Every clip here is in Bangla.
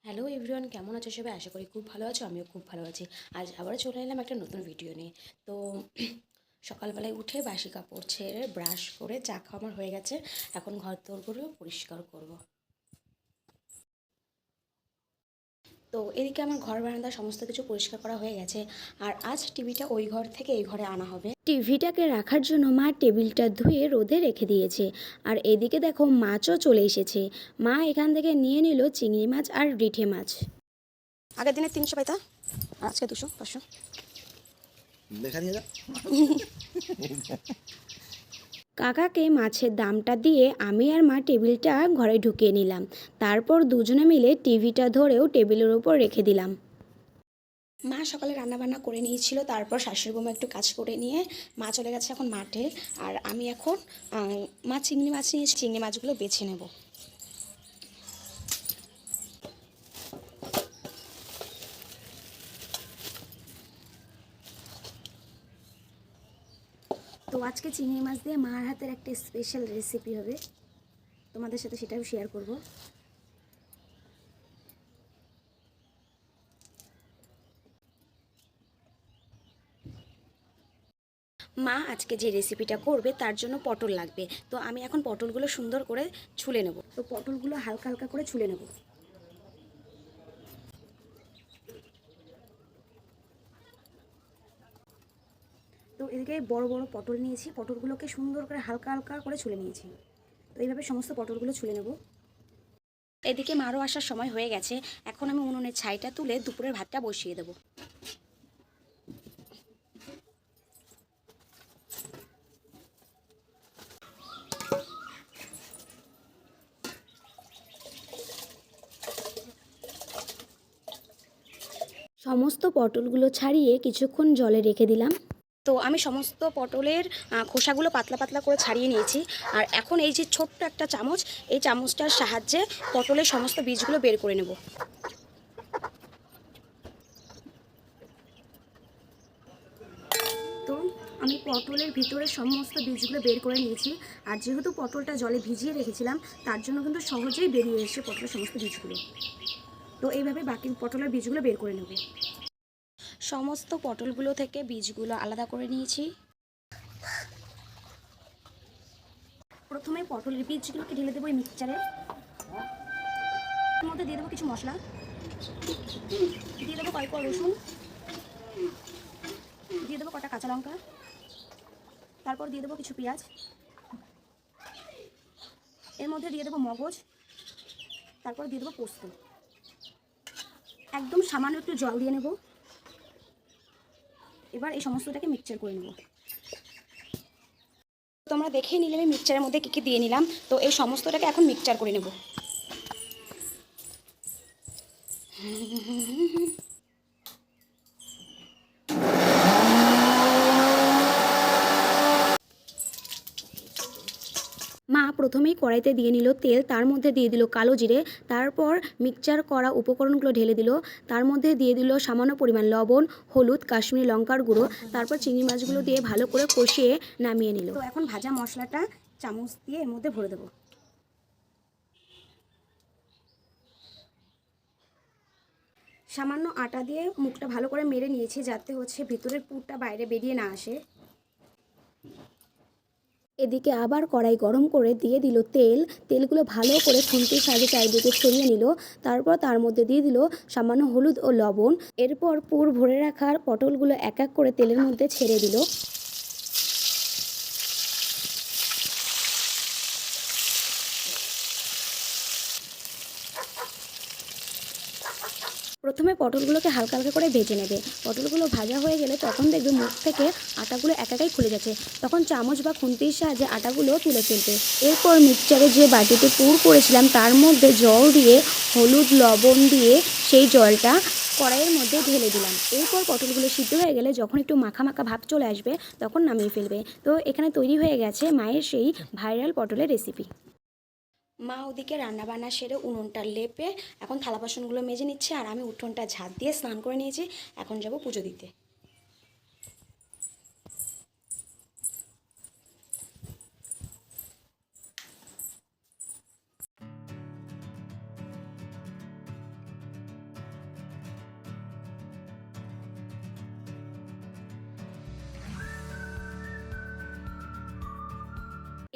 হ্যালো এভরিওয়ান, কেমন আছো সবাই? আশা করি খুব ভালো আছো। আমিও খুব ভালো আছি। আজ আবারও চলে এলাম একটা নতুন ভিডিও নিয়ে। তো সকালবেলায় উঠে বাসি কাপড় ছেড়ে ব্রাশ করে চা খাওয়া আমার হয়ে গেছে। এখন ঘর দোরগুলো পরিষ্কার করব। তো এদিকে আমার ঘর বারান্দা সমস্ত কিছু পরিষ্কার করা হয়ে গেছে। আর আজ টিভিটা ওই ঘর থেকে এই ঘরে আনা হবে। টিভিটাকে রাখার জন্য মা টেবিলটা ধুয়ে রোদে রেখে দিয়েছে। আর এদিকে দেখো মাছও চলে এসেছে। মা এখান থেকে নিয়ে নিল চিংড়ি মাছ আর রিঠে মাছ। আগের দিনে 300 পাইতা, আজকে 200 500 দেখা নিয়ে যা। কাকাকে মাছের দামটা দিয়ে আমি আর মা টেবিলটা ঘরে ঢুকিয়ে নিলাম। তারপর দুজনে মিলে টিভিটা ধরেও টেবিলের ওপর রেখে দিলাম। মা সকালে রান্নাবান্না করে নিয়েছিল, তারপর শাশুড়ি বৌমা একটু কাজ করে নিয়ে মা চলে গেছে এখন মাঠে। আর আমি এখন মা চিংড়ি মাছ নিয়েছি, চিংড়ি মাছগুলো বেছে নেব। তো আজকে চিংড়ি মাছ দিয়ে মার হাতের একটা স্পেশাল রেসিপি হবে, তোমাদের সাথে সেটাও শেয়ার করব। মা আজকে যে রেসিপিটা করবে তার জন্য পটল লাগবে। তো আমি এখন পটলগুলো সুন্দর করে ছুলে নেব। তো পটলগুলো হালকা হালকা করে ছুলে নেব। তো এদিকে বড় বড় পটল নিয়েছি, পটলগুলোকে সুন্দর করে হালকা হালকা করে ছুলে নিয়েছি। তো এইভাবে সমস্ত পটলগুলো ছুলে নেব। এদিকে মারও আসার সময় হয়ে গেছে। এখন আমি উনুনের ছাইটা তুলে দুপুরের ভাতটা বসিয়ে দেবো। সমস্ত পটলগুলো ছাড়িয়ে কিছুক্ষণ জলে রেখে দিলাম। তো আমি সমস্ত পটলের খোসাগুলো পাতলা পাতলা করে ছাড়িয়ে নিয়েছি। আর এখন এই যে ছোট্ট একটা চামচ, এই চামচটার সাহায্যে পটলের সমস্ত বীজগুলো বের করে নেব। তো আমি পটলের ভিতরে সমস্ত বীজগুলো বের করে নিয়েছি। আর যেহেতু পটলটা জলে ভিজিয়ে রেখেছিলাম, তার জন্য কিন্তু সহজেই বেরিয়ে এসে পটলের সমস্ত বীজগুলো। তো এইভাবে বাকি পটলের বীজগুলো বের করে নেব। সমস্ত পটলগুলো থেকে বীজগুলো আলাদা করে নিয়েছি। প্রথমে পটলের বীজগুলোকে ঢেলে দেবো এই মিক্সচারে। এর মধ্যে দিয়ে দেবো কিছু মশলা, দিয়ে দেবো কয়েক রসুন, দিয়ে দেবো কটা কাঁচা লঙ্কা, তারপর দিয়ে দেবো কিছু পেঁয়াজ, এর মধ্যে দিয়ে দেবো মগজ, তারপর দিয়ে দেবো পোস্ত। একদম সামান্য একটু জল দিয়ে নেব। এবার এই সমস্তটাকে মিক্সচার করে নেব। তোমরা দেখেই নিলে আমি মিক্সচারের মধ্যে কী কী দিয়ে নিলাম। তো এই সমস্তটাকে এখন মিক্সচার করে নেব। মা প্রথমেই কড়াইতে দিয়ে নিল তেল, তার মধ্যে দিয়ে দিল কালো জিরে, তারপর মিক্সচার করা উপকরণগুলো ঢেলে দিল। তার মধ্যে দিয়ে দিল সামান্য পরিমাণ লবণ, হলুদ, কাশ্মীরি লঙ্কার গুঁড়ো, তারপর চিংড়ি মাছগুলো দিয়ে ভালো করে কষিয়ে নামিয়ে নিল। তো এখন ভাজা মশলাটা চামচ দিয়ে এর মধ্যে ভরে দেবো। সামান্য আটা দিয়ে মুখটা ভালো করে মেরে নিয়েছি, যাতে ভিতরের পুরটা বাইরে বেরিয়ে না আসে। এদিকে আবার কড়াই গরম করে দিয়ে দিল তেল। তেলগুলো ভালো করে খুন্তির সাহায্যে চারিদিকে ছড়িয়ে নিল। তারপর তার মধ্যে দিয়ে দিল সামান্য হলুদ ও লবণ। এরপর পুর ভরে রাখার পটলগুলো এক এক করে তেলের মধ্যে ছেড়ে দিল। প্রথমে পটলগুলোকে হালকা হালকা করে ভেজে নেবে। পটলগুলো ভাজা হয়ে গেলে তখন দেখবে মুখ থেকে আটাগুলো একাই খুলে যাচ্ছে। তখন চামচ বা খুন্তির সাহায্যে আটাগুলো তুলে ফেলবে। এরপর মিক্সচারে যে বাটিতে পুর করেছিলাম তার মধ্যে জল দিয়ে হলুদ লবণ দিয়ে সেই জলটা কড়াইয়ের মধ্যে ঢেলে দিলাম। এরপর পটলগুলো সিদ্ধ হয়ে গেলে যখন একটু মাখা মাখা ভাব চলে আসবে তখন নামিয়ে ফেলবে। তো এখানে তৈরি হয়ে গেছে মায়ের সেই ভাইরাল পটলের রেসিপি। মা ওদিকে রান্নাবান্না সেরে উনুনটা লেপে এখন থালা বাসনগুলো মেজে নিচ্ছে। আর আমি উঠোনটা ঝাঁট দিয়ে স্নান করে নিয়েছি। এখন যাব পুজো দিতে।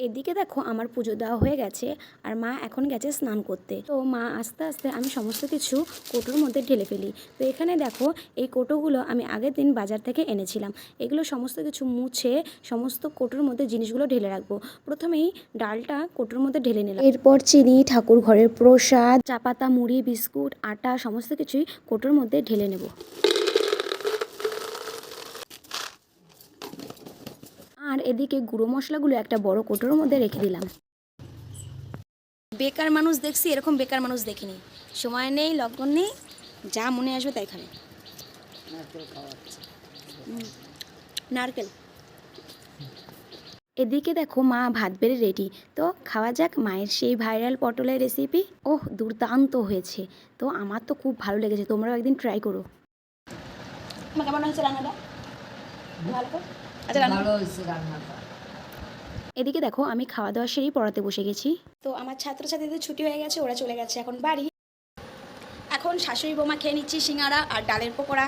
এদিকে দেখো আমার পুজো দেওয়া হয়ে গেছে আর মা এখন গেছে স্নান করতে। তো মা আস্তে আস্তে আমি সমস্ত কিছু কৌটোর মধ্যে ঢেলে ফেলি। তো এখানে দেখো এই কৌটোগুলো আমি আগের দিন বাজার থেকে এনেছিলাম। এগুলো সমস্ত কিছু মুছে সমস্ত কৌটোর মধ্যে জিনিসগুলো ঢেলে রাখবো। প্রথমেই ডালটা কৌটোর মধ্যে ঢেলে নিলাম, এরপর চিনি, ঠাকুর ঘরের প্রসাদ, চা পাতা, মুড়ি, বিস্কুট, আটা সমস্ত কিছুই কৌটোর মধ্যে ঢেলে নেব। আর এদিকে গুঁড়ো মশলাগুলো একটা বড় কৌটোর মধ্যে রেখে দিলাম। বেকার মানুষ দেখছি, এরকম বেকার মানুষ দেখিনি। সময় নেই, লগ্ন নেই, যা মনে আসবে তাই খাবে। নারকেল। এদিকে দেখো মা ভাত বেড়ে রেডি। তো খাওয়া যাক মায়ের সেই ভাইরাল পটলের রেসিপি। ওহ, দুর্দান্ত হয়েছে। তো আমার তো খুব ভালো লেগেছে, তোমরাও একদিন ট্রাই করো। আমার কেমন হয়েছে রান্নাটা? ভালো তো? আচ্ছা, ভালো হয়েছে রান্নাটা। এদিকে দেখো আমি খাওয়া দাওয়া সেরেই পড়াতে বসে গেছি। তো আমার ছাত্রছাত্রীদের ছুটি হয়ে গেছে, ওরা চলে গেছে এখন বাড়ি। এখন শাশুড়ি বৌমা খেয়ে নিচ্ছি সিঙ্গারা আর ডালের পকোড়া।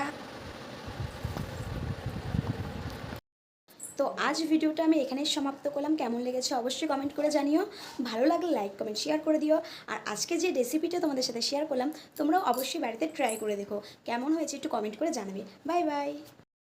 তো আজ ভিডিওটা আমি এখানেই সমাপ্ত করলাম। কেমন লেগেছে অবশ্যই কমেন্ট করে জানিও। ভালো লাগলে লাইক কমেন্ট শেয়ার করে দিও। আর আজকে যে রেসিপিটা তোমাদের সাথে শেয়ার করলাম তোমরাও অবশ্যই বাড়িতে ট্রাই করে দেখো। কেমন হয়েছে একটু কমেন্ট করে জানাবে। Bye bye.